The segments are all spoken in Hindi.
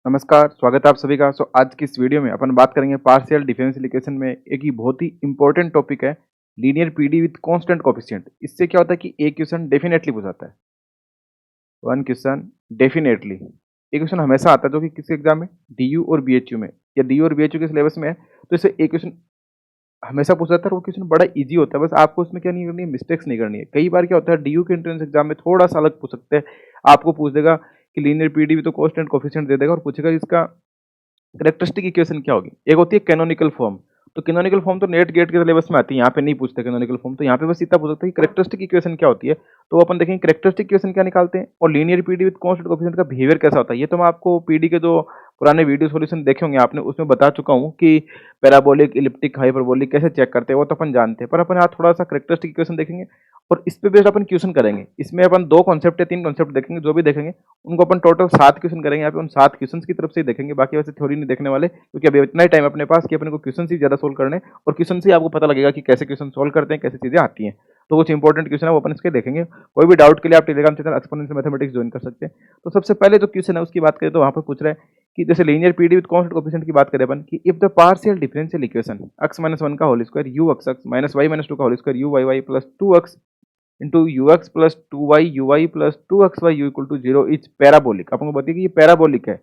नमस्कार, स्वागत है आप सभी का। आज की इस वीडियो में अपन बात करेंगे पार्शियल डिफरेंशियल इक्वेशन में एक ही बहुत ही इंपॉर्टेंट टॉपिक है, linear PD with constant coefficient. इससे क्या होता है कि एक क्वेश्चन डेफिनेटली पूछ आता है, वन क्वेश्चन डेफिनेटली। एक क्वेश्चन हमेशा आता है जो कि किसी एग्जाम में डीयू और बीएचयू में या डीयू और बीएचयू के सिलेबस में है, तो इससे एक क्वेश्चन हमेशा पूछा जाता है। वो क्वेश्चन बड़ा इजी होता है, बस आपको उसमें क्या नहीं करनी है, मिस्टेक्स नहीं करनी है। कई बार क्या होता है, डीयू के एंट्रेंस एग्जाम में थोड़ा सा अलग पूछ सकते हैं। आपको पूछ देगा कि linear PD with constant coefficient दे देगा और पूछेगा इसका कैरेक्टरिस्टिक इक्वेशन क्या होगी। एक होती है कैनोनिकल फॉर्म, तो कैनोनिकल फॉर्म तो नेट गेट के सिलेबस में आती है, यहाँ पे नहीं पूछते कैनोनिकल फॉर्म। तो यहाँ पे बस इतना पूछ सकते हैं कि कैरेक्टरिस्टिक इक्वेशन क्या होती है। तो अपन देखेंगे कैरेक्टरिस्टिक इक्वेशन क्या निकालते हैं और linear PD with constant coefficient का बिहेवियर कैसा होता है। ये तो मैं आपको पीडी के जो पुराने वीडियो सॉल्यूशन देखे होंगे आपने, उसमें बता चुका हूँ कि पैराबोलिक, इलिप्टिक, हाइपरबोलिक कैसे चेक करते हैं, वो तो अपन जानते हैं। पर अपन यहाँ थोड़ा सा कैरेक्टरिस्टिक इक्वेशन देखेंगे और इस पे बेस्ड अपन क्वेश्चन करेंगे। इसमें अपन दो कॉन्सेप्ट या तीन कॉन्सेप्ट देखेंगे, जो भी देखेंगे उनको अपन टोटल 7 क्वेश्चन करेंगे। यहाँ पे उन 7 क्वेश्चन की तरफ से ही देखेंगे, बाकी वैसे थ्योरी नहीं देखने वाले, क्योंकि अभी इतना ही टाइम अपने पास कि अपने को क्वेश्चन ही ज्यादा सोल्व करने और क्वेश्चन से आपको पता लगेगा कि कैसे क्वेश्चन सोल्व करते हैं, कैसे चीजें आती हैं। तो कुछ इंपॉर्टेंट क्वेश्चन है वो अपन इसके देखेंगे। कोई भी डाउट के लिए आप Telegram channel exponential mathematics join कर सकते हैं। तो सबसे पहले जो क्वेश्चन है उसकी बात करें तो वहाँ पर पूछ रहा है कि जैसे linear PD with constant coefficient की बात करें अपन कि if the partial differential equation x - 1 का whole square u x x minus y - 2 का whole square u y y plus 2x into u x plus 2y ui plus 2xy u equal to 0 is parabolic. आपको बताइए कि ये पैराबोलिक है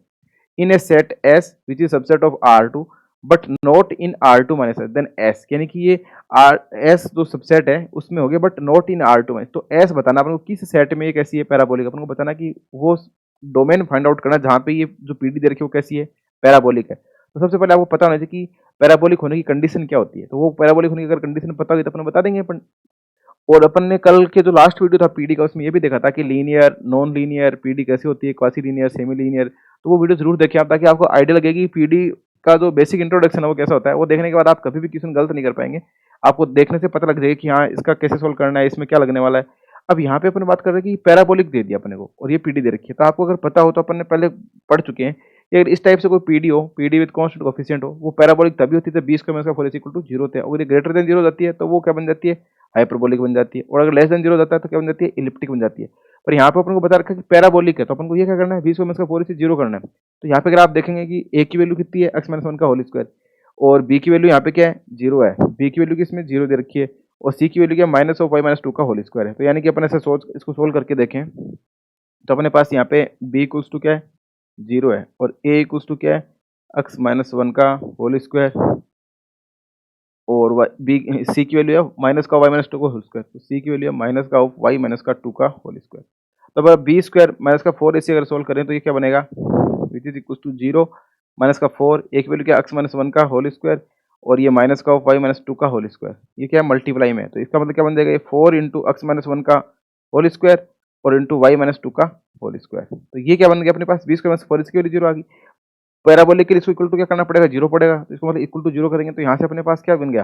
in a set S which is subset of R2 but not in R2 minus S, then S, यानी कि ये R S जो सबसेट है उसमें हो गया but not in R2 minus. तो S बताना अपन को किस सेट में ये कैसी है पैराबोलिक। अपन को बताना कि वो डोमेन फाइंड आउट करना जहाँ पे ये जो पीडी दे रखी है वो कैसी है, पैराबोलिक है। तो सबसे पहले आपको पता होना चाहिए कि पैराबोलिक होने की कंडीशन क्या होती है। तो वो पैराबोलिक होने की अगर कंडीशन पता होगी तो अपन बता देंगे अपन। और अपन ने कल के जो लास्ट वीडियो था पीडी का, उसमें ये भी देखा था कि लीनियर, नॉन लीनियर पीडी कैसी होती है, क्वासी लीनियर, सेमी लीनियर। तो वो वीडियो जरूर देखें आप, ताकि आपको आइडिया लगेगी पीडी का जो बेसिक इंट्रोडक्शन है वो कैसा होता है। वो देखने के बाद आप कभी भी क्वेश्चन गलत नहीं कर पाएंगे। आपको देखने से पता लग जाएगा कि हाँ इसका कैसे सोल्व करना है, इसमें क्या लगने वाला है। अब यहाँ पे अपन बात कर रहे हैं कि पैराबोलिक दे दिया अपने को और ये पीडी दे रखी है। तो आपको अगर पता हो तो अपन ने पहले पढ़ चुके हैं कि अगर इस टाइप से कोई पीडी हो, पीडी विद कांस्टेंट कोएफिशिएंट हो, वो पैराबोलिक तभी होती है जब बी स्क्वायर माइनस का 4 इक्वल टू 0 होता है। अगर ये ग्रेटर देन 0 जाती है तो वो क्या बन जाती है, हाइपरबोलिक बन जाती है। और अगर लेस देन 0 जाता है तो क्या बन जाती है, इलिप्टिक बन जाती है। पर यहाँ पे अपन को बता रखा है कि पैराबोलिक है, तो अपन को ये क्या करना है, बी स्क्वायर माइनस का 4 0 करना है। तो यहाँ पे अगर आप देखेंगे कि ए की वैल्यू कितनी है, x - 1 का होल स्क्वायर, और बी की वैल्यू यहाँ पे क्या है, 0 है। बी की वैल्यू किसमें 0 दे रखी है और सी की वैल्यू क्या, माइनस ऑफ y - 2 का होल स्क्वायर है। तो यानी कि अपन ऐसे सोच इसको सोल्व करके देखें तो अपने पास यहाँ पे b इक्वल्स टू क्या है, 0 है, और a इक्वल्स टू क्या है, x - 1 का होल स्क्वायर, और बी सी की वैल्यू है माइनस का y - 2 का होल स्क्वायर। तो सी की वैल्यू है माइनस का y - 2 का होल स्क्वायर। तो अब बी स्क्वायर माइनस का 4 ac अगर सोल्व करें तो ये क्या बनेगा, which is equal to 0 minus का 4, एक वैल्यू क्या, x - 1 का होल स्क्वायर, और ये माइनस का y - 2 का होल स्क्वायर। ये क्या है, मल्टीप्लाई में है। तो इसका मतलब क्या बन जाएगा, ये 4 इंटू x - 1 का होल स्क्वायर और इंटू y - 2 का होल स्क्वायर। तो ये क्या बन गया अपने पास, बी स्क्वायर माइनस 4 इसकी वैल्यू 0 आ गई। पैराबोलिक के लिए इसको इक्वल टू क्या करना पड़ेगा, 0 पड़ेगा। तो इसको मतलब इक्वल टू 0 करेंगे तो यहाँ से अपने पास क्या बन गया,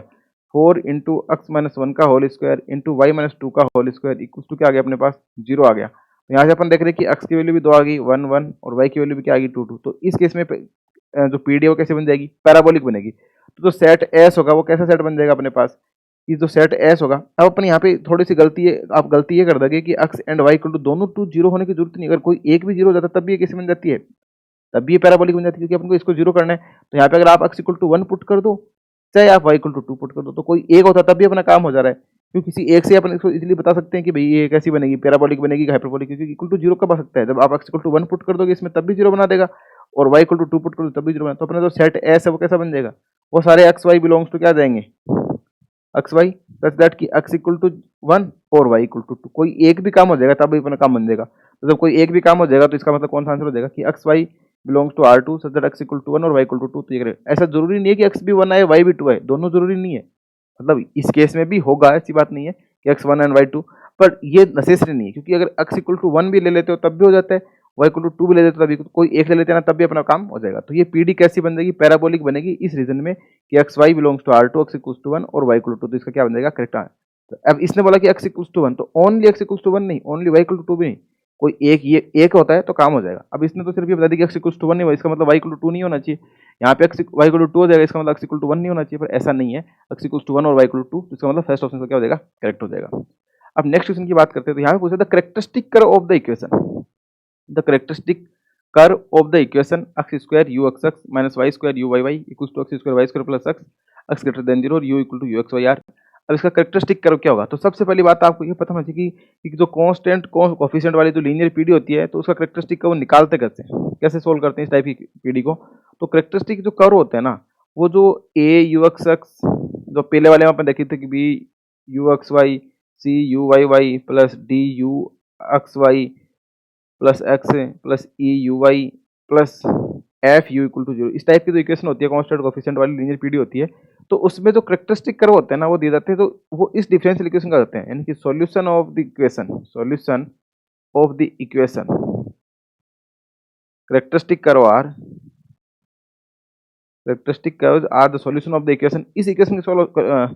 4 इंटू x - 1 का होल स्क्वायर इंटू y - 2 का होल स्क्वायर इक्वल टू क्या आ गया अपने पास, 0 आ गया। तो यहाँ से अपन देख रहे हैं कि x की वैल्यू भी 2 आ गई, 1 1, और y की वैल्यू भी क्या आ गई, 2 2। तो इस केस में जो पीडी है वो कैसे बन जाएगी, पैराबोलिक बनेगी। तो जो सेट एस होगा वो कैसा सेट बन जाएगा अपने पास, ये जो सेट एस होगा। अब अपन यहाँ पे थोड़ी सी गलती है, आप गलती ये कर दोगे कि x and y equal to दोनों 2 0 होने की जरूरत नहीं। अगर कोई एक भी 0 हो जाता तब भी ये कैसे बन जाती है, तब भी ये पैराबोलिक बन जाती है, क्योंकि अपन को इसको 0 करना है। तो यहाँ पे अगर आप x इक्वल टू 1 पुट कर दो, चाहे आप y इक्वल टू 2 पुट कर दो, तो कोई एक होता तब भी अपना काम हो जा रहा है। क्योंकि किसी एक से अपन इसको इजीली बता सकते हैं कि भाई ये कैसी बनेगी, पैराबोलिक बनेगी कि हाइपरबोलिक, क्योंकि इक्वल टू 0 कब आ सकता है, जब आप x इक्वल टू 1 पुट कर दोगे इसमें तब भी 0 बना देगा, और y इक्वल टू 2 पुट कर दो तब भी 0 बना। तो अपना जो सेट एस है वो कैसा बन जाएगा, वो सारे एक्स वाई बिलोंग्स टू क्या जाएंगे, एक्स वाई, सच दैट कि x इक्वल टू 1 और y इक्वल टू 2। कोई एक भी काम हो जाएगा तब भी अपना काम बन जाएगा। तो जब कोई एक भी काम हो जाएगा तो इसका मतलब कौन सा आंसर हो जाएगा कि x y belongs to R2 such that x equal to 1 और y इक्वल टू 2। तो ये ऐसा जरूरी नहीं है कि x भी 1 आए y भी 2 आए, दोनों जरूरी नहीं है। मतलब इस केस में भी होगा, ऐसी बात नहीं है कि x 1 एंड y 2, पर ये नेसेसरी नहीं है, क्योंकि अगर x इक्वल टू 1 भी ले लेते हो तब भी हो जाता है, y इक्वल टू 2 भी ले लेते हो तभी, कोई एक ले लेते हैं ना तब भी अपना काम हो जाएगा। तो ये पीडी कैसी बन जाएगी, पैराबोलिक बनेगी इस रीजन में कि x y belongs to R2, x equal to 1 और y इक्वल टू 2। तो इसका क्या बन जाएगा, करेक्ट आंसर। तो अब इसने बोला कि x इक्वल टू 1, तो ओनली x इक्वल टू 1 नहीं, ओनली y इक्वल टू 2 भी नहीं, कोई एक ये एक होता है तो काम हो जाएगा। अब इसने तो सिर्फ ये बता दिया कि x इक्वल टू 1 नहीं हुआ, इसका मतलब y इक्वल टू 2 नहीं होना चाहिए। यहाँ पे y इक्वल टू 2 हो जाएगा, इसका मतलब x इक्वल टू 1 नहीं होना चाहिए, पर ऐसा नहीं है, x इक्वल टू 1 और y इक्वल टू 2, तो इसका मतलब फर्स्ट ऑप्शन का क्या हो जाएगा, करेक्ट हो जाएगा। अब नेक्स्ट क्वेश्चन की बात करते हैं। तो यहाँ पे पूछा था characteristic curve of the equation, the characteristic curve of the equation x square u x x minus y square u y y equals to x square y square plus x x greater than zero और u equal to u x y R. अब इसका कैरेक्टरिस्टिक कर्व क्या होगा? तो सबसे पहली बात आपको ये पता होना चाहिए कि जो कांस्टेंट कोफिशिएंट वाली जो लीनियर पीडी होती है तो उसका कैरेक्टरिस्टिक कर्व निकालते कैसे सोल्व करते हैं इस टाइप की पीडी को? तो कैरेक्टरिस्टिक जो कर्व होते हैं ना, वो जो ए यू एक्स एक्स जो पहले वाले में अपन देखे थे कि b u x y c u y y plus d u x y plus x plus e u y plus f u equal to zero, इस टाइप की जो इक्वेशन होती है कांस्टेंट कोफिशिएंट वाली लीनियर पीडी होती है, तो उसमें जो कैरेक्टरिस्टिक कर्व होते हैं ना वो दिए जाते हैं, तो वो इस डिफरेंशियल इक्वेशन का होते हैं, यानी कि solution of the equation characteristic curve are the solution of the equation. इस इक्वेशन की सॉल्व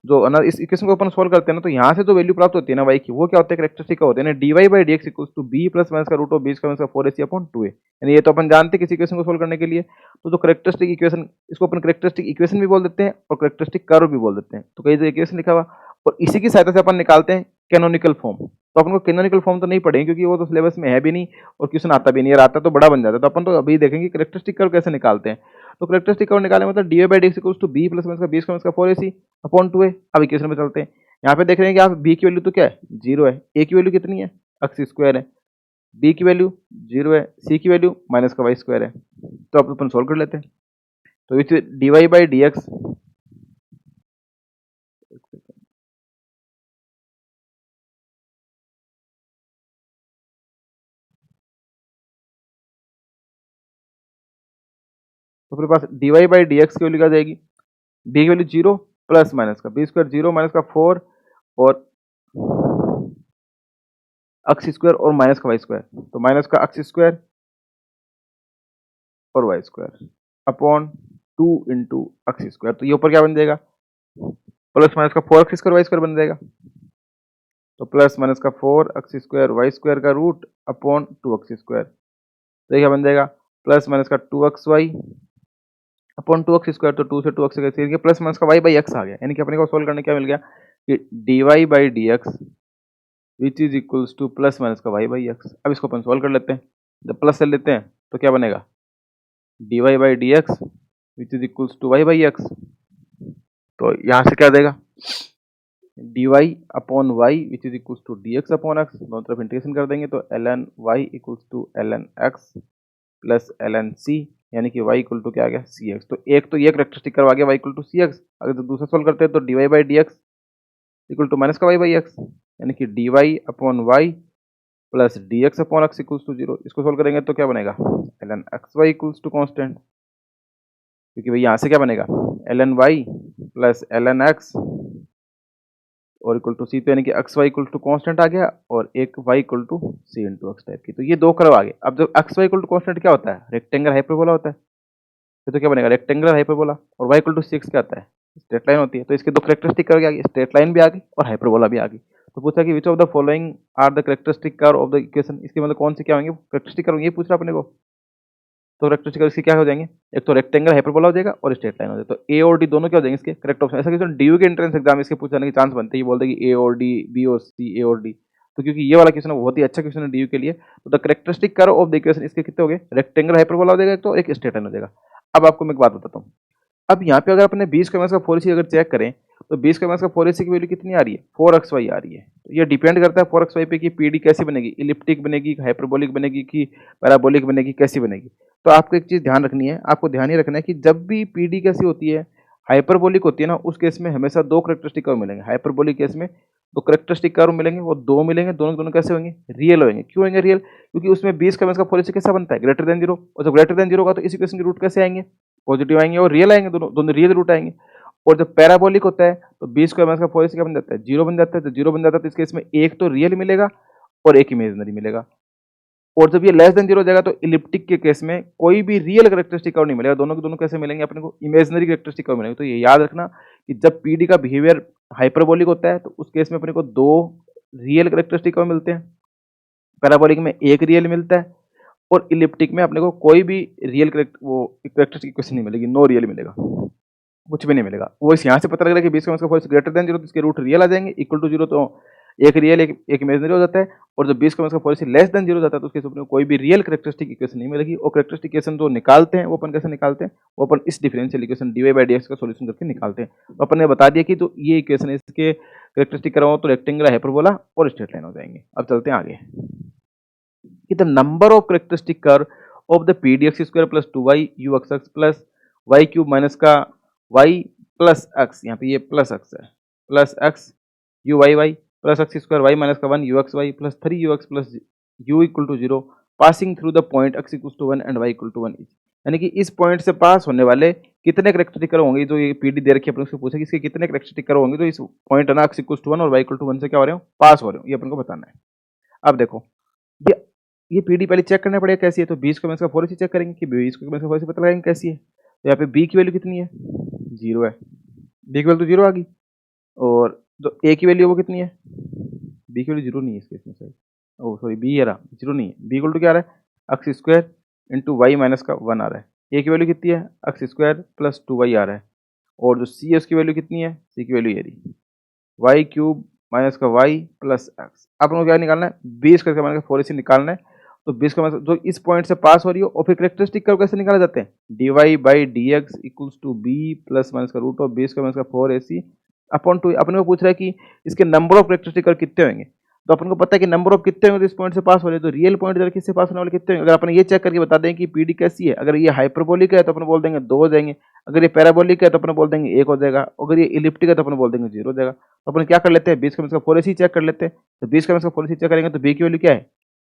जो ना इस इक्वेशन को अपन सोल्व करते हैं ना, तो यहाँ से जो वैल्यू प्राप्त होती है ना वाई की, वो क्या होता है? कैरेक्टरिस्टिक का होते हैं ना d Y by D x equals to b plus minus का root of b square minus का 4ac अपॉन 2a। यानी ये तो अपन जानते हैं किसी इक्वेशन को सोल्व करने के लिए, तो जो कैरेक्टरिस्टिक इक्वेशन, इसको अपन कैरेक्टरिस्टिक इक्वेशन भी बोल देते हैं और कैरेक्टरिस्टिक कर्व भी बोल देते हैं। तो कई जगह इक्वेशन लिखा हुआ और इसी की सहायता से अपन निकालते हैं कैनोनिकल फॉर्म। तो अपन को कैनोनिकल फॉर्म तो नहीं पढ़ेंगे क्योंकि वो तो सिलेबस में है भी नहीं और क्वेश्चन आता भी नहीं, अगर आता तो बड़ा बन जाता है। तो अपन तो अभी देखेंगे कैरेक्टरिस्टिक कर्व कैसे निकालते हैं। तो कैरेक्टरिस्टिक कर्व निकालने मतलब d Y by D x equals to b plus minus का बी स्क्वायर माइनस का 4ac अपॉन 2a। अब इक्वेशन में चलते हैं, यहाँ पे देख रहे हैं कि आप बी की वैल्यू तो क्या है? 0 है, ए की वैल्यू कितनी है? एक्स स्क्वायर है, बी की वैल्यू 0 है, सी की वैल्यू माइनस का वाई स्क्वायर है। तो अब अपन सोल्व कर लेते हैं। तो which D Y by D X तो अपने पास D Y by D X की वैल्यू क्या जाएगी? बी की वैल्यू 0 प्लस माइनस का बी स्क्वायर 0 माइनस का 4 और एक्स स्क्वायर और माइनस का वाई स्क्वायर, तो माइनस का एक्स स्क्वायर और y square upon 2 into x square. तो ये ऊपर क्या बन जाएगा? प्लस माइनस का 4 एक्स स्क्वायर वाई स्क्वायर बन जाएगा। तो प्लस माइनस का 4 एक्स स्क्वायर वाई स्क्वायर का रूट अपॉन 2 एक्स स्क्वायर, तो ये क्या बन जाएगा? प्लस माइनस का 2 x y upon 2 x square, तो 2 से 2 एक्स कैसे प्लस माइनस का वाई बाई एक्स आ गया। यानी कि अपने को सोल्व करने क्या मिल गया कि d Y by D x which is equals to plus minus का वाई बाई एक्स। अब इसको अपन सोल्व कर लेते हैं, जब प्लस से लेते हैं तो क्या बनेगा? D Y by D x which is equals to y by x. तो यहाँ से क्या देगा? D y upon y which is equals to d x upon x, दोनों तरफ इंटीग्रेशन कर देंगे तो l n y equals to l n x plus l n c, यानी कि वाई इक्वल टू क्या आ गया? C x. तो एक तो ये कैरेक्टरिस्टिक कर्व आ गया Y equal to c x. अगर तो दूसरा सोल्व करते हैं तो d Y by D x equal to minus का वाई बाई एक्स, यानी कि d y upon y plus d x upon x equals to zero. इसको सोल्व करेंगे तो क्या बनेगा? L n x y equals to constant, क्योंकि भाई यहाँ से क्या बनेगा? L n y plus l n x और इक्वल टू सी, तो यानी कि x y equal to constant आ गया और एक y equal to c into x type की। तो ये दो कर्व आ गए। अब जब x y equal to constant क्या होता है? रेक्टेंगल हाइपरबोला होता है। तो क्या बनेगा? Rectangular hyperbola. और y equal to c x क्या आता है? स्ट्रेट लाइन होती है। तो इसके दो कैरेक्टरिस्टिक कर्व आ गई, स्ट्रेट लाइन भी आ गई और हाइपरबोला भी आ गई। तो पूछा कि which of the following are the characteristic curve of the equation, इसके मतलब कौन से क्या होंगे कैरेक्टरिस्टिक कर्व, ये पूछ रहा अपने को। तो कैरेक्टरिस्टिक कर्व इसके क्या हो जाएंगे? एक तो रेक्टेंगल हाइपरबोला हो जाएगा और स्ट्रेट लाइन हो जाएगा। तो ए और डी दोनों क्या हो जाएंगे इसके करेक्ट ऑप्शन। ऐसा क्वेश्चन डीयू के एंट्रेंस एग्जाम इसके पूछने के चांस बनते हैं, ये बोलते हैं कि ए और डी, बी और सी, ए और डी। तो क्योंकि ये वाला क्वेश्चन बहुत ही अच्छा क्वेश्चन है डीयू के लिए, तो the characteristic curve of the equation इसके कितने हो गए? रेक्टेंगल हाइपरबोला हो जाएगा तो एक स्ट्रेट लाइन हो जाएगा। अब आपको मैं एक बात बताता हूँ। अब यहाँ पे अगर अपने 20 का माइनस का 4ac अगर चेक करें तो 20 का माइनस का 4ac की वैल्यू कितनी आ रही है? 4xy आ रही है। तो ये डिपेंड करता है 4xy पे कि पीडी कैसी बनेगी, इलिप्टिक बनेगी, हाइपरबोलिक बनेगी कि पैराबोलिक बनेगी, कैसी बनेगी। तो आपको एक चीज़ ध्यान रखनी है, आपको ध्यान ही रखना है कि जब भी पीडी कैसी होती है, हाइपरबोलिक होती है ना, उस केस में हमेशा दो करेक्टरिस्टिक कर्व मिलेंगे। हाइपरबोलिक केस में दो करेक्टरिस्टिक कर्व मिलेंगे, वो दो मिलेंगे, दोनों दोनों कैसे होंगे? रियल होंगे। क्यों होंगे रियल? क्योंकि उसमें 20 का माइनस का 4ac कैसा बनता है? Greater than zero. और जब ग्रेटर देन जीरो का तो इस इक्वेशन के रूट कैसे आएंगे? पॉजिटिव आएंगे और रियल आएंगे, दोनों दोनों रियल रूट आएंगे। और जब पैराबोलिक होता है तो 20 स्क्वायर माइनस का 4ac क्या बन जाता है? जीरो बन जाता है। तो जीरो बन जाता है तो इस केस में एक तो रियल मिलेगा और एक इमेजिनरी मिलेगा। और जब ये लेस देन जीरो हो जाएगा तो इलिप्टिक के केस में कोई भी रियल कैरेक्टरिस्टिक कर्व नहीं मिलेगा, दोनों के दोनों कैसे मिलेंगे? अपने को इमेजिनरी कैरेक्टरिस्टिक कर्व मिलेंगे। तो ये याद रखना कि जब पीडी का बिहेवियर हाइपरबोलिक होता है तो उस केस में अपने को दो रियल कैरेक्टरिस्टिक कर्व मिलते हैं, पैराबोलिक में एक रियल मिलता है और इलिप्टिक में अपने को कोई भी रियल कैरेक्टरिस्टिक इक्वेशन नहीं मिलेगी, नो रियल मिलेगा, कुछ भी नहीं मिलेगा। वो इस यहाँ से पता लग रहा है कि 20 का माइनस का 4 ग्रेटर देन जीरो, तो इसके रूट रियल आ जाएंगे, इक्वल टू जीरो तो एक रियल एक इमेजिनरी हो जाता है, और जब 20 का माइनस का 4 लेस देन 0 हो जाता है तो उसके अपने कोई भी रियल कैरेक्टरिस्टिक इक्वेशन नहीं मिलेगी। और कैरेक्टरिस्टिक इक्वेशन जो निकालते हैं वो अपन कैसे निकालते हैं, वो अपन इस differential equation dy by dx का सॉल्यूशन करके निकालते हैं। तो अपन ने बता दिया कि जो ये इक्वेशन है इसके कैरेक्टरिस्टिक कराओ तो रेक्टेंगल, हाइपरबोला और स्ट्रेट लाइन हो जाएंगे। अब चलते हैं आगे कि the number of characteristic curve of the pdx square plus 2y ux plus y cube minus का y प्लस x, यहाँ पे ये प्लस x है, plus x u y y plus x square y minus का 1 ux y plus 3 ux plus u equal to 0 passing through the point x equal to 1 and y equal to 1 is, यानी कि इस पॉइंट से पास होने वाले कितने कैरेक्टरिस्टिक कर्व होंगे। जो ये पीडी दे रखी है अपन उससे पूछा कि इसके कितने कैरेक्टरिस्टिक कर्व होंगे जो इस पॉइंट है ना x इक्वल टू 1 और y इक्वल टू 1 से क्या हो रहे हो, पास हो रहे हो, ये अपन को बताना है। अब देखो ये पीडी पहले चेक करना पड़ेगा कैसी है, तो 20 को माइनस का 4 से चेक करेंगे कि 20 को माइनस का 4 से पता लगाएंगे कैसी है। तो यहाँ पे b की वैल्यू कितनी है, 0 है, b की वैल्यू तो 0 आ गई, और जो a की वैल्यू वो कितनी है, b की वैल्यू 0 नहीं है इसके इसमें सही, ओ सॉरी b है रहा 0 नहीं है, b इक्वल टू क्या आ रहा है x square into y minus का 1 आ रहा है, a की वैल्यू कितनी है x स्क्वायर प्लस 2y आ रहा है, और जो c है उसकी वैल्यू कितनी है, c की वैल्यू ये रही वाई क्यूब माइनस का वाई प्लस एक्स। अपन को क्या निकालना है, 20 करके माइनस का 4 AC निकालना है। तो 20 का मतलब जो इस पॉइंट से पास हो रही हो, और फिर कैरेक्टरिस्टिक कर्व कैसे निकाले जाते हैं, d Y by D x equals to b plus minus का रूट ऑफ 20 का माइनस का 4 AC अपॉन 2। अपन को पूछ रहा है कि इसके नंबर ऑफ कैरेक्टरिस्टिक कर्व कितने होंगे, तो अपन को पता है कि नंबर ऑफ कितने होंगे तो इस पॉइंट से पास हो रहे हैं, तो रियल पॉइंट इधर किससे पास होने वाले कितने होंगे। अगर अपन ये चेक करके बता दें कि पीडी कैसी है, अगर ये हाइपरबोलिक है तो अपन बोल देंगे 2 हो जाएंगे, अगर ये पैराबोलिक है तो अपन बोल देंगे 1 हो जाएगा, अगर ये इलिप्टिक है तो अपन बोल देंगे 0 हो जाएगा। तो अपन क्या कर लेते हैं, 20 का माइनस का 4 AC चेक कर लेते हैं। तो 20 का माइनस का 4 AC चेक करेंगे तो बी की वैल्यू क्या है,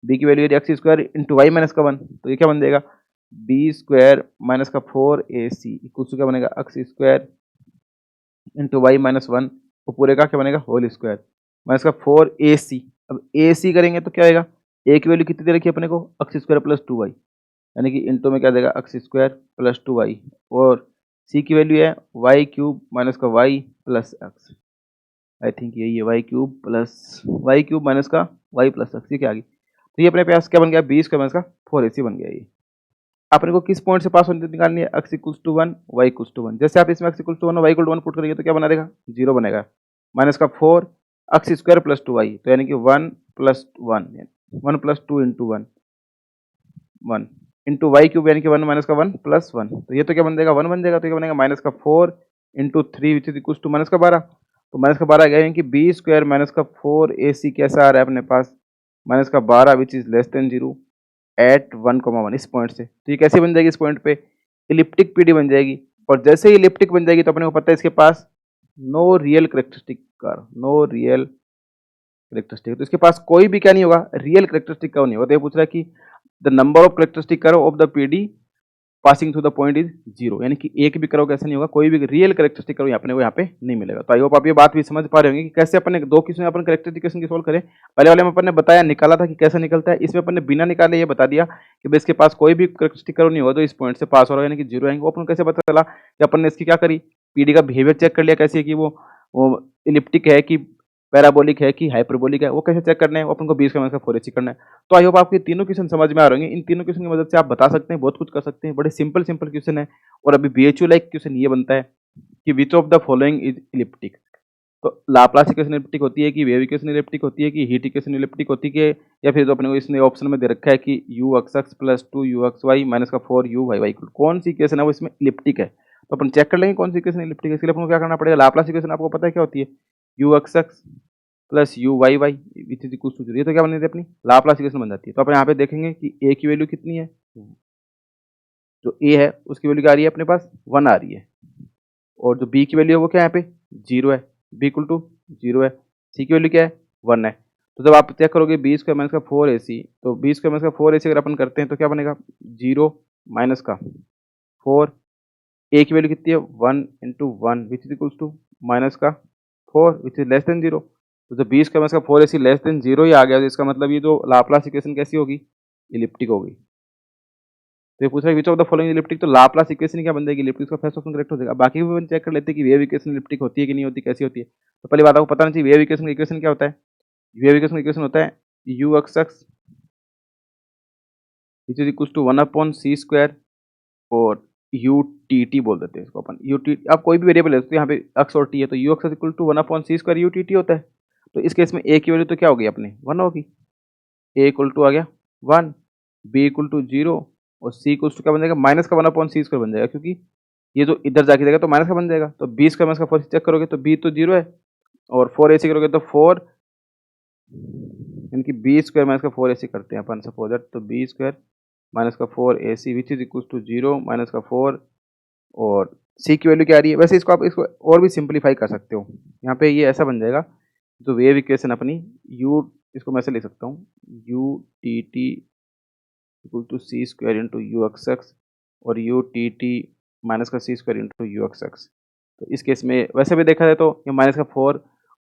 बी की value x square into y minus का 1, तो ये क्या बन जाएगा बी स्क्वायर माइनस का 4 AC इक्वल टू क्या बनेगा x square into y minus 1, वो पूरे का क्या बनेगा होल स्क्वायर माइनस का 4 AC। अब AC करेंगे तो क्या आएगा, ए की वैल्यू कितनी दे रखी है अपने को एक्स स्क्वायर प्लस 2y, यानी कि इंटू में क्या देगा एक्स स्क्वायर प्लस 2y, और सी की वैल्यू है वाई क्यूब माइनस का y plus x, I think यही है वाई क्यूब माइनस का वाई प्लस एक्स, ये क्या आ गई। तो ये अपने पास क्या बन गया 20 का माइनस का 4 AC बन गया। ये अपने को किस पॉइंट से पास होने निकालनी है, x equals to 1 y equals to 1। जैसे आप इसमें x equals to 1 y equal to 1 put करेंगे तो क्या बना देगा 0 बनेगा, माइनस का 4 एक्स स्क्वायर प्लस 2y, तो यानी कि 1 plus 1 plus 2 into 1 into y cube यानी कि 1 माइनस का 1 प्लस 1, तो ये तो क्या बन जाएगा 1 बन जाएगा, तो क्या बनेगा माइनस का 4 into 3 which is equals to minus का 12, तो माइनस का 12 गया यानी कि बी स्क्वायर माइनस का 4 AC कैसा आ रहा है अपने पास माइनस का 12 which is less than 0 at 1,1 इस पॉइंट से। तो ये कैसे बन जाएगी इस पॉइंट पे, इलिप्टिक पीडी बन जाएगी, और जैसे ही इलिप्टिक बन जाएगी तो अपने को पता है इसके पास no real characteristic curve, no real characteristic, तो इसके पास कोई भी क्या नहीं होगा, रियल कैरेक्टरिस्टिक कर्व नहीं होगा। तो ये पूछ रहा है कि the number of characteristic curve of the PD passing through the point is 0, यानी कि एक भी कर्व कैसे नहीं होगा, कोई भी रियल कैरेक्टरिस्टिक कर्व अपने को यहाँ पे नहीं मिलेगा। तो आई होप आप ये बात भी समझ पा रहे होंगे कि कैसे अपने दो क्वेश्चन अपन कैरेक्टरिस्टिक की सोल्व करें। पहले वाले में अपन ने बताया निकाला था कि कैसे निकलता है, इसमें अपन ने बिना निकाले ये बता दिया कि भाई इसके पास कोई भी कैरेक्टरिस्टिक कर्व नहीं होगा तो इस पॉइंट से पास हो रहा है, यानी कि 0 आएंगे। वो अपन कैसे पता चला कि अपन ने इसकी क्या करी, पीडी का बिहेवियर चेक कर लिया कैसे है कि वो इलिप्टिक है कि पैराबोलिक है कि हाइपरबोलिक है, वो कैसे चेक करना है, वो अपन को 20 का माइनस का 4 AC करना है। तो आई होप आपको तीनों क्वेश्चन समझ में आ रहे होंगे। इन तीनों क्वेश्चन की मदद से आप बता सकते हैं, बहुत कुछ कर सकते हैं, बड़े सिंपल क्वेश्चन है। और अभी BHU लाइक क्वेश्चन ये बनता है कि which of the following is elliptic, तो लाप्लास इक्वेशन इलिप्टिक होती है कि वेव इक्वेशन इलिप्टिक होती है कि हीट इक्वेशन इलिप्टिक होती है, या फिर जो अपने को इसने ऑप्शन में दे रखा है कि ux प्लस 2uxy माइनस का 4uy कौन सी इक्वेशन है वो इसमें इलिप्टिक है। तो अपन चेक कर लेंगे कौन सी इक्वेशन इलिप्टिक है। इसके लिए अपन को क्या करना पड़ेगा, लाप्लास इक्वेशन आपको पता है क्या होती है, ux plus uy which is equal to 0, ये तो क्या बन जाती है अपनी लाप्लास इक्वेशन बन जाती है। तो अपन यहाँ पे देखेंगे कि a की वैल्यू कितनी है, जो a है उसकी वैल्यू क्या आ रही है अपने पास 1 आ रही है, और जो b की वैल्यू है वो क्या है यहाँ पे 0 है, b इक्वल टू 0 है, c की वैल्यू क्या है 1 है। तो जब आप चेक करोगे 20 का माइनस का 4 AC, तो 20 का माइनस का 4 AC अगर अपन करते हैं तो क्या बनेगा 0 माइनस का 4, a की वैल्यू कितनी है 1 into 1 which is equal to minus का 4 विच इज लेस देन 0। तो जब 20 का माइनस का 4 AC लेस देन 0 ही आ गया, तो इसका मतलब ये जो लाप्लास इक्वेशन कैसी होगी, इलिप्टिक होगी। तो ये पूछ रहा है विच ऑफ द फॉलोइंग इलिप्टिक, तो लाप्लास इक्वेशन क्या बन जाएगी इलिप्टिक, का फर्स्ट ऑप्शन करेक्ट हो जाएगा। बाकी भी अपन चेक कर लेते हैं कि वेव इक्वेशन इलिप्टिक होती है कि नहीं होती, कैसी होती है। तो पहली बात आपको पता नहीं चाहिए वेव इक्वेशन इक्वेशन क्या होता है, वेव इक्वेशन इक्वेशन होता है ux which is equal to 1/c square, और utt बोल देते हैं इसको अपन, ut आप कोई भी वेरिएबल है तो यहाँ पे x और t है, तो ux equal to 1/c square utt होता है। तो इस केस में ए की वैल्यू तो क्या होगी अपनी 1 होगी, ए इक्वल टू आ गया 1, बी इक्वल टू 0 और सी इक्वल टू क्या बन जाएगा माइनस का 1/c² बन जाएगा, क्योंकि ये जो इधर जाके जाएगा तो माइनस का बन जाएगा। तो बी स्क्वायर माइनस का 4 चेक करोगे तो बी तो 0 है और 4ac करोगे तो 4, यानी कि बी स्क्वायर माइनस का 4ac करते हैं अपन सपोज दैट, तो बी स्क्वायर माइनस का 4ac which is equal to 0 minus का 4 और सी की वैल्यू क्या आ रही है। वैसे इसको आप इसको और भी सिंपलीफाई कर सकते हो, यहाँ पे ये ऐसा बन जाएगा तो वेव इक्वेशन अपनी u, इसको मैं ऐसे लिख सकता हूँ u t t equal to c square into u x x और u टी टी माइनस का c square into u x x. तो इस केस में वैसे भी देखा जाए तो ये माइनस का 4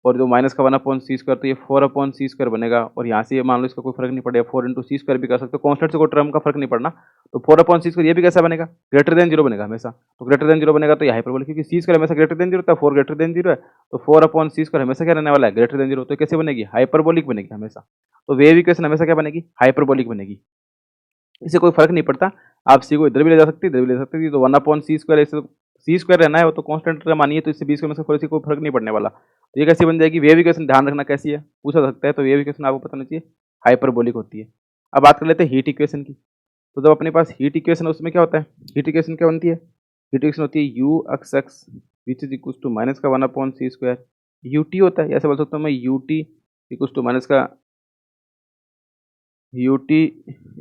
और जो माइनस का 1/c² तो ये 4/c² बनेगा और यहाँ से ये मान लो इसका कोई फर्क नहीं पड़ेगा, 4 इंटू सी स्क्वायर भी कर सकते हो, कॉन्स्टेंट से कोई टर्म का फर्क नहीं पड़ना। तो 4/c² ये भी कैसा बनेगा, ग्रेटर देन 0 बनेगा हमेशा। तो ग्रेटर देन 0 बनेगा तो ये हाइपरबोलिक, क्योंकि सी स्क्वायर हमेशा ग्रेटर देन 0 था, 4 ग्रेटर देन 0 है, तो 4/c² हमेशा क्या रहने वाला है, ग्रेटर देन 0। तो कैसे बनेगी, हाइपरबोलिक बनेगी हमेशा। तो वेव इक्वेशन हमेशा क्या बनेगी, हाइपरबोलिक बनेगी। इससे कोई फर्क नहीं पड़ता, आप सी को इधर भी ले जा सकते इधर भी ले जा सकते हैं। तो 1/c² ऐसे सी स्क्वायर रहना है वो तो कांस्टेंट का मानिए, तो इससे बी स्क्वायर में से थोड़ी सी कोई फर्क नहीं पड़ने वाला। तो ये कैसी बन जाएगी, वेव इक्वेशन ध्यान रखना कैसी है पूछा सकता है, तो वेव इक्वेशन आपको पता होना चाहिए हाइपरबोलिक होती है। अब बात कर लेते हैं हीट इक्वेशन की। तो जब अपने पास हीट इक्वेशन है उसमें क्या होता है, हीट इक्वेशन क्या बनती है, हीट इक्वेशन होती है u x x which is equal to minus का 1/c², यू टी होता है, ऐसे बोल सकता हूँ मैं u t equal to minus का u t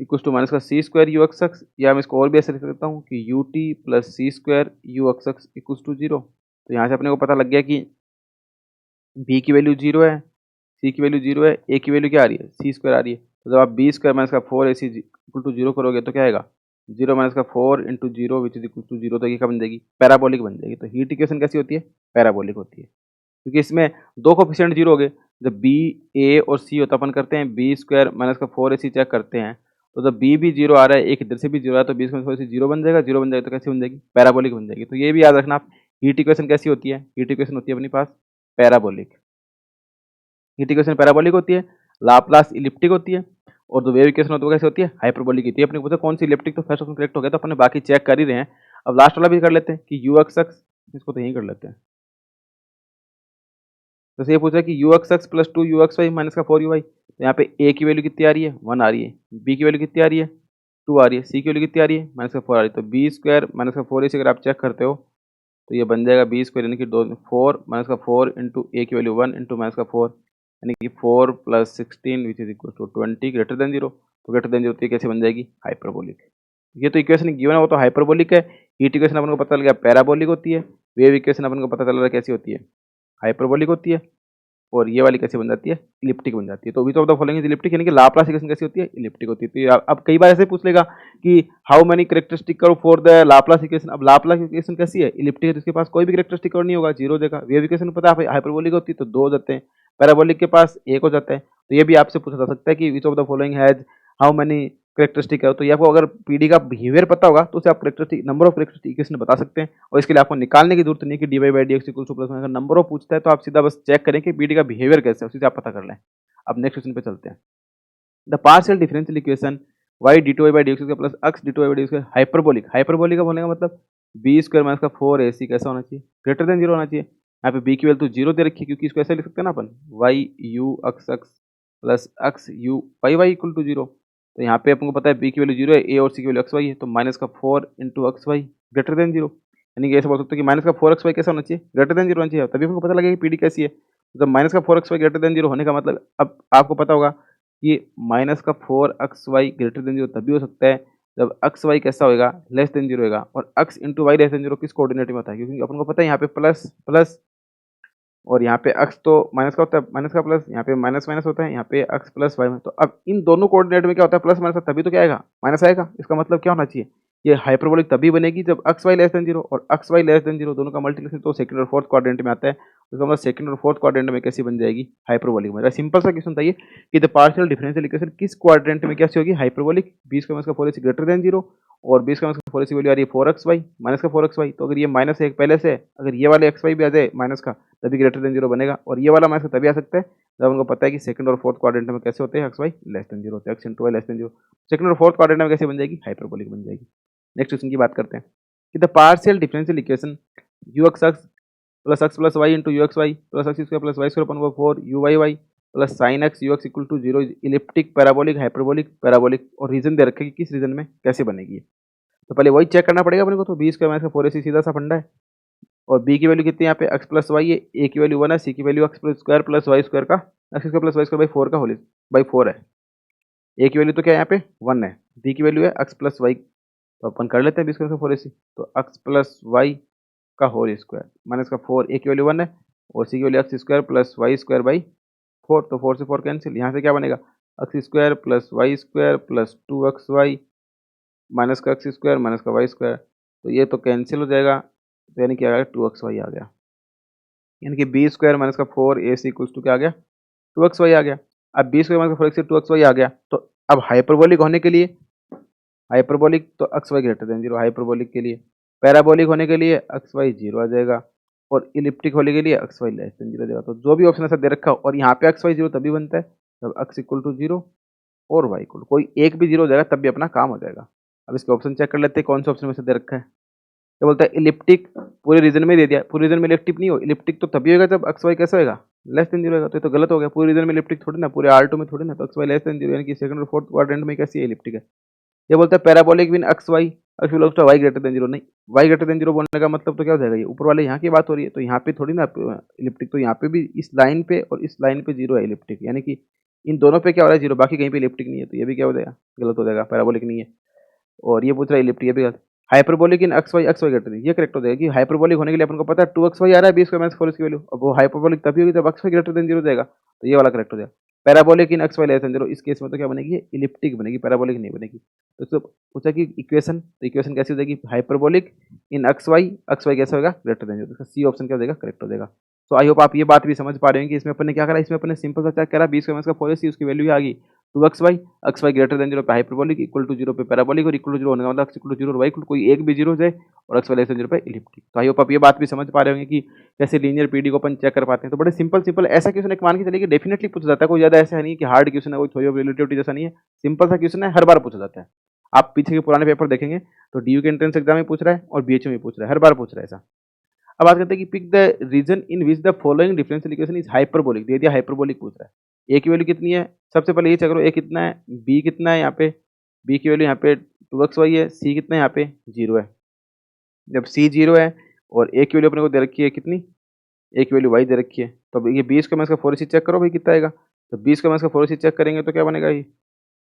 equal to minus का c square u x x, या मैं इसको और भी ऐसे लिख सकता हूँ कि u t plus c square u x x equal to 0। तो यहाँ से अपने को पता लग गया कि बी की वैल्यू 0 है, सी की वैल्यू 0 है, ए की वैल्यू क्या आ रही है, सी स्क्वायर आ रही है। तो जब आप बी स्क्वायर माइनस का 4ac इक्वल टू 0 करोगे तो क्या आएगा, 0 माइनस का 4 into 0 which is equal to 0, तो ये क्या बन जाएगी, पैराबोलिक बन जाएगी। तो हीट इक्वेशन कैसी होती है, पैराबोलिक होती है, क्योंकि इसमें दो कोफिशिएंट 0 हो गए। जब बी ए और सी होता अपन करते हैं बी स्क्वायर माइनस का 4ac चेक करते हैं, तो जब बी भी 0 आ रहा है, एक इधर से भी 0 आ रहा है, तो बी स्क्वायर 0 बन जाएगा, 0 बन जाएगा तो कैसी बन जाएगी, पैराबोलिक बन जाएगी। तो ये भी याद रखना आप, हीट इक्वेशन कैसी होती है, हीट इक्वेशन होती है अपने पास पैराबोलिक। हीट इक्वेशन पैराबोलिक होती है, लाप्लास इलिप्टिक होती है, और जो वेव इक्वेशन होती है वो कैसे होती है, हाइपरबोलिक होती है। अपने पूछा कौन सी इलिप्टिक, तो फर्स्ट ऑप्शन करेक्ट हो गया, तो अपने बाकी चेक कर ही रहे हैं। अब लास्ट वाला भी कर लेते हैं कि यू एक्स एक्स, इसको तो यहीं कर लेते हैं। जैसे ये पूछा कि you x x plus 2 ux y minus का 4 uy, तो यहाँ पे ए की वैल्यू कितनी आ रही है, 1 आ रही है, बी की वैल्यू कितनी आ रही है, 2 आ रही है, सी की वैल्यू कितनी आ रही है, माइनस का 4 आ रही है। तो बी स्क्वायर माइनस का 4 से अगर आप चेक करते हो तो ये बन जाएगा बी स्क्वायर यानी कि 4 माइनस का 4 इंटू ए की वैल्यू 1 इंटू माइनस का 4 यानी कि 4 plus 16 which is equal to 20 greater than 0। तो ग्रेटर देन 0 तो ये कैसे बन जाएगी, हाइपरबोलिक। ये तो इक्वेशन गिवन है वो तो हाइपरबोलिक है। हीट इक्वेशन अपन को पता लग गया पैराबोलिक होती है, वेव इक्वेशन अपन को पता चल रहा है कैसी होती है, हाइपरबोलिक होती है, और ये वाली कैसी बन जाती है, इलिप्टिक बन जाती है। तो विच of the following is elliptic, यानी कि लाप्लास इक्वेशन कैसी होती है, इलिप्टिक होती है। तो अब कई बार ऐसे पूछ लेगा कि how many characteristic curve for the Laplace equation. अब लाप्लास इक्वेशन कैसी है, इलिप्टिक है, तो इसके पास कोई भी कैरेक्टरिस्टिक कर्व नहीं होगा, 0 देगा। वेव इक्वेशन पता है हाइपरबोलिक होती है तो 2 जाते हैं, पैराबोलिक के पास 1 हो जाता है। तो ये भी आपसे पूछा जा सकता है कि which of the following has how many characteristic है। तो ये आपको अगर पीडी का बिहेवियर पता होगा तो उसे आप characteristic number of characteristic equation बता सकते हैं, और इसके लिए आपको निकालने की जरूरत नहीं है कि d Y by D x equal to plus. अगर नंबर ऑफ पूछता है तो आप सीधा बस चेक करें कि पीडी का बिहेवियर कैसे है, उसी से आप पता कर लें। अब नेक्स्ट क्वेश्चन पे चलते हैं। The partial differential equation y d two y by D x plus x d two y by D x hyperbolic. Hyperbolic का बोलने का मतलब बी स्क्वायर माइनस का 4ac कैसा होना चाहिए, ग्रेटर देन 0 होना चाहिए। यहाँ पे बी की वैल्यू तो 0 दे रखी है, क्योंकि इसको ऐसे लिख सकते हैं ना अपन, y u x x plus x u y y equal to 0। तो यहाँ पे अपन को पता है बी की वैल्यू 0 है, ए और सी की वैल्यू एक्स वाई है, तो माइनस का 4 into x y greater than 0, यानी कि ऐसे बोल सकते हो कि माइनस का 4xy कैसा होना चाहिए, ग्रेटर देन 0 होना चाहिए। तभी हमको पता लगेगा कि पीडी कैसी है। जब माइनस का 4xy ग्रेटर देन 0 होने का मतलब, अब आपको पता होगा कि माइनस का 4xy ग्रेटर देन 0 तभी हो सकता है जब एक्स वाई कैसा होगा, लेस देन 0 होगा। और x into y less than 0 किस कोऑर्डिनेट में होता है, क्योंकि अपन को पता है यहाँ पे प्लस प्लस और यहाँ पे एक्स तो माइनस का होता है, माइनस का प्लस, यहाँ पे माइनस माइनस होता है, यहाँ पे एक्स प्लस वाई में। तो अब इन दोनों कोऑर्डिनेट में क्या होता है, प्लस माइनस, तभी तो क्या आएगा, माइनस आएगा। इसका मतलब क्या होना चाहिए, ये हाइपरबोलिक तभी बनेगी जब एक्स वाई लेस देन 0 और एक्स वाई लेस देन 0 दोनों का मल्टीप्लिकेशन तो सेकंड और फोर्थ क्वाड्रेंट में आता है। तो मतलब सेकंड और फोर्थ क्वाड्रेंट में कैसी बन जाएगी, हाइपरबोलिक बन जाएगी। सिंपल सा क्वेश्चन था ये कि द पार्शियल डिफरेंशियल इक्वेशन किस क्वाड्रेंट में कैसी होगी, हाइपरबोलिक। बी स्क्वायर माइनस का 4ac ग्रेटर देन 0 और बी स्क्वायर माइनस का 4ac वैल्यू आ रही है 4xy माइनस का 4xy। तो अगर ये माइनस है पहले से, अगर ये वाले xy भी आ जाए माइनस का तभी ग्रेटर देन 0 बनेगा, और ये वाला माइनस का तभी आ सकता है जब उनको पता है कि सेकंड और फोर्थ क्वाड्रेंट में कैसे होते हैं, एक्स वाई लेस देन 0 होते हैं, x into y less than 0। Second और फोर्थ क्वाड्रेंट में कैसे बन जाएगी, हाइपरबोलिक बन जाएगी। नेक्स्ट क्वेश्चन की बात करते हैं कि the partial differential equation u x x plus x plus y into u x y plus x square plus Y square अपन 4 u y y plus sine x u x equal to zero elliptic parabolic hyperbolic parabolic और रीजन दे रखे कि किस रीजन में कैसे बनेगी। तो पहले वही चेक करना पड़ेगा अपने को। तो बी स्क्वायर माइनस का 4ac सीधा सा फंडा है और बी की वैल्यू कितनी है यहाँ पे एक्स प्लस वाई है, ए की वैल्यू 1 है, सी की value x square plus Y square का x square plus Y square by 4 का होल बाई 4 है। ए की वैल्यू तो क्या है यहाँ पे 1 है, बी की वैल्यू है एक्स प्लस वाई, तो अपन कर लेते हैं बी स्क्वायर का 4ac। तो एक्स प्लस वाई का होल स्क्वायर माइनस का 4, ए की वैल्यू 1 है और सी की value x square plus Y square by 4, तो 4 से 4 कैंसिल, यहाँ से क्या बनेगा x square plus Y square plus 2xy minus का एक्स स्क्वायर माइनस का वाई स्क्वायर, तो ये तो कैंसिल हो जाएगा, तो यानी कि आ गया 2xy आ गया, यानी कि बी स्क्वायर माइनस का 4ac इक्वल्स टू क्या आ गया 2xy आ गया। अब बी स्क्वायर माइनस का 4ac 2xy आ गया, तो अब हाइपरबोलिक होने के लिए हाइपरबोलिक तो xy greater than zero hyperbolic के लिए, पैराबोलिक होने के लिए xy जीरो आ जाएगा और इलिप्टिक होने के लिए xy लेस देन जीरो देगा। तो जो भी ऑप्शन ऐसा दे रखा हो और यहाँ पे xy जीरो तभी बनता है जब x इक्वल टू जीरो और y इक्वल कोई एक भी जीरो हो जाएगा तब भी अपना काम हो जाएगा। अब इसके ऑप्शन चेक कर लेते हैं कौन से ऑप्शन में से दे रखा है। क्या बोलता है इलिप्टिक पूरे रीजन में दे दिया, पूरे रीजन में इलिप्टिक नहीं हो, इलिप्टिक तो तभी होगा जब xy कैसा होगा लेस देन जीरो होगा, तो ये तो गलत हो गया, पूरे रीजन में इलिप्टिक थोड़ी ना, पूरे R2 में थोड़ी ना, तो xy लेस देन जीरो यानी कि सेकंड और फोर्थ क्वाड्रेंट में कैसी है इलिप्टिक है। ये बोलता है parabolic when xy x belongs to y greater than zero, नहीं y ग्रेटर देन जीरो बोलने का मतलब तो क्या हो जाएगा, ये ऊपर वाले यहाँ की बात हो रही है, तो यहाँ पे थोड़ी ना इलिप्टिक, तो यहाँ पे भी इस लाइन पे और इस लाइन पे जीरो है इलिप्टिक, यानी कि इन दोनों पे क्या हो रहा है जीरो, बाकी कहीं पे इलिप्टिक नहीं है, तो ये भी क्या हो जाएगा गलत हो जाएगा, पैराबोलिक नहीं है। और ये पूछ रहा है इलिप्टिक, ये भी गलत। हाइपरबोलिक इन एक्स वाई ग्रेटर देन, ये करेक्ट हो जाएगा कि हाइपरबोलिक होने के लिए अपन को पता है 2xy आ रहा है, बी स्क्वायर माइनस 4 की वैल्यू, अब वो हाइपरबोलिक तभी होगी जब xy ग्रेटर देन जीरो जाएगा, तो ये वाला करेक्ट हो जाएगा। Parabolic in x y less than zero, इस केस में तो क्या बनेगी इलिप्टिक बनेगी, पैराबोलिक नहीं बनेगी। तो इसको पूछा कि इक्वेशन, तो इक्वेशन कैसी हो जाएगी हाइपरबोलिक इन एक्स वाई कैसा होगा ग्रेटर देन जीरो, इसका सी ऑप्शन क्या हो जाएगा करेक्ट हो जाएगा। तो आई होप आप ये बात भी समझ पा रहे हैं कि इसमें अपन ने क्या करा, इसमें अपन ने सिंपल सा क्या करा, बी स्क्वायर माइनस का 4ac उसकी वैल्यू आ गई 2xy, xy greater than zero पे हाइपरबोलिक, इक्वल टू जीरो पे पैराबोलिक और इक्वल टू जीरो होने का मतलब x इक्वल टू जीरो और y इक्वल कोई एक भी जीरो हो जाए और x लेस देन जीरो पे इलिप्टिक। तो आई होप आप ये बात भी समझ पा रहे होंगे कि कैसे लीनियर पीडी को अपन चेक कर पाते हैं। तो बड़े सिंपल ऐसा क्वेश्चन एक मान के चलिए कि डेफिनेटली पूछा जाता है, कोई ज्यादा ऐसा नहीं कि हार्ड क्वेश्चन है, कोई थ्योरी ऑफ रिलेटिविटी जैसा नहीं है, सिंपल सा क्वेश्चन है, हर बार पूछा जाता है। आप पीछे के पुराने पेपर देखेंगे तो डीयू के एंट्रेंस एग्जाम में पूछ रहा है और बीएचयू में पूछ रहा है, हर बार पूछ रहा है ऐसा। अब बात करते हैं कि pick the region in which the following differential equation is hyperbolic, दे दिया हाइपरबोलिक पूछ रहा है। ए की वैल्यू कितनी है, सबसे पहले ये चेक करो, ए कितना है, बी कितना है, यहाँ पे बी की वैल्यू यहाँ पे 2xy है, सी कितना है यहाँ पे जीरो है। जब सी जीरो है और ए की वैल्यू अपने को दे रखी है कितनी, ए की वैल्यू वाई दे रखी है, तो अब ये 20 का मैं इसका 4ac चेक करो भाई कितना आएगा, तो 20 का मैं इसका 4ac चेक करेंगे तो क्या बनेगा, ये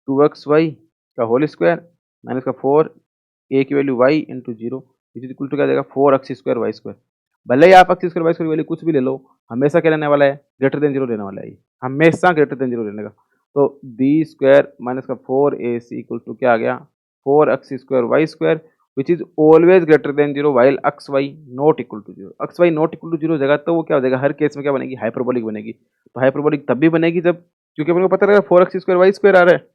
2xy का होल स्क्वायर माइनस का 4 ए की value y into zero is equal to क्या जाएगा 4x स्क्वायर वाई स्क्वायर। भले ही आप x square y square value कुछ भी ले लो, हमेशा क्या लेने वाला है ग्रेटर देन जीरो लेने वाला है, ये हमेशा ग्रेटर देन जीरो लेने का। तो बी स्क्वायर माइनस का 4ac इक्वल टू क्या आ गया 4x square y square which is always greater than zero while x y not equal to zero, x y not equal to zero जगह तो वो क्या हो जाएगा हर केस में क्या बनेगी हाइपरबोलिक बनेगी। तो हाइपरबोलिक तब भी बनेगी जब, क्योंकि अपने को पता लगा 4x स्क्वायर वाई स्क्वायर आ रहा है,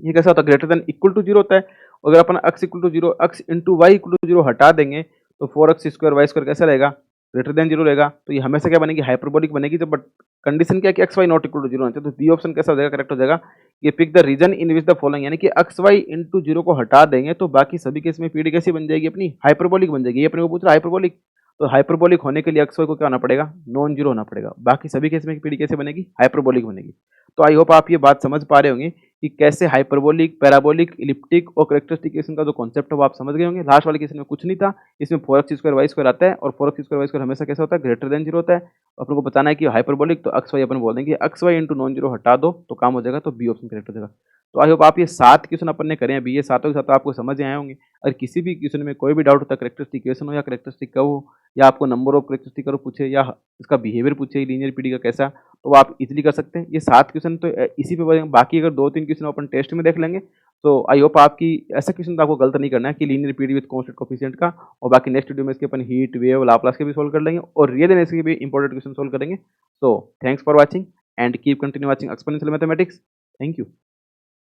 ये कैसा होता है greater than equal to zero होता है। अगर अपन x equal to zero x into y equal to zero हटा देंगे तो 4x स्क्वायर वाई स्क्वायर कैसा रहेगा ग्रेटर देन जीरो रहेगा, तो ये हमेशा क्या बनेगी हाइपरबोलिक बनेगी जब, बट कंडीशन क्या है कि x y not equal to zero होना चाहिए। तो बी ऑप्शन कैसा हो जाएगा करेक्ट हो जाएगा, ये pick the region in which the following, यानी कि एक्स वाई इंटू जीरो को हटा देंगे तो बाकी सभी केस में पीडी कैसी बन जाएगी अपनी हाइपरबोलिक बन जाएगी। ये अपने को पूछ रहा है हाइपरबोलिक, तो हाइपरबोलिक होने के लिए एक्स वाई को क्या होना पड़ेगा नॉन जीरो होना पड़ेगा, बाकी सभी केस में पीडी कैसे बनेगी हाइपरबोलिक बनेगी। तो आई होप आप ये बात समझ पा रहे होंगे कि कैसे हाइपरबोलिक पैराबोलिक इलिप्टिक और कैरेक्टरिस्टिक इक्वेशन का जो कॉन्सेप्ट है वो आप समझ गए होंगे। लास्ट वाले केस में कुछ नहीं था, इसमें 4x स्क्वायर वाई स्क्वायर आता है और 4x स्क्वायर वाई स्क्वायर हमेशा कैसा होता है ग्रेटर देन जीरो होता है। अपन को बताना है कि हाइपरबोलिक तो एक्स वाई अपन बोल देंगे x y into non zero हटा दो तो काम हो जाएगा, तो बी ऑप्शन करेक्ट हो जाएगा। तो आई होप आप ये 7 क्वेश्चन अपन ने करे हैं अभी, ये सातों के साथ आपको समझ आए होंगे। अगर किसी भी क्वेश्चन में कोई भी डाउट होता है कैरेक्टरिस्टिक इक्वेशन हो या कैरेक्टरिस्टिक कर्व हो या आपको नंबर ऑफ कैरेक्टरिस्टिक कर्व पूछे या इसका बिहेवियर पूछे लीनियर पीडी का कैसा, तो वो आप इजीली कर सकते हैं। ये 7 क्वेश्चन तो इसी पे बनेंगे, बाकी अगर 2-3 क्वेश्चन अपन टेस्ट में देख लेंगे तो आई होप आपकी ऐसा क्वेश्चन तो आपको गलत नहीं करना है कि linear PD with constant coefficient का, और बाकी नेक्स्ट वीडियो में इसके अपन हीट वेव लाप्लास के भी सोल्व कर लेंगे और रियल एनालिसिस के भी इंपॉर्टेंट क्वेश्चन सोल्व करेंगे। So thanks for watching and keep continue watching exponential mathematics. Thank you.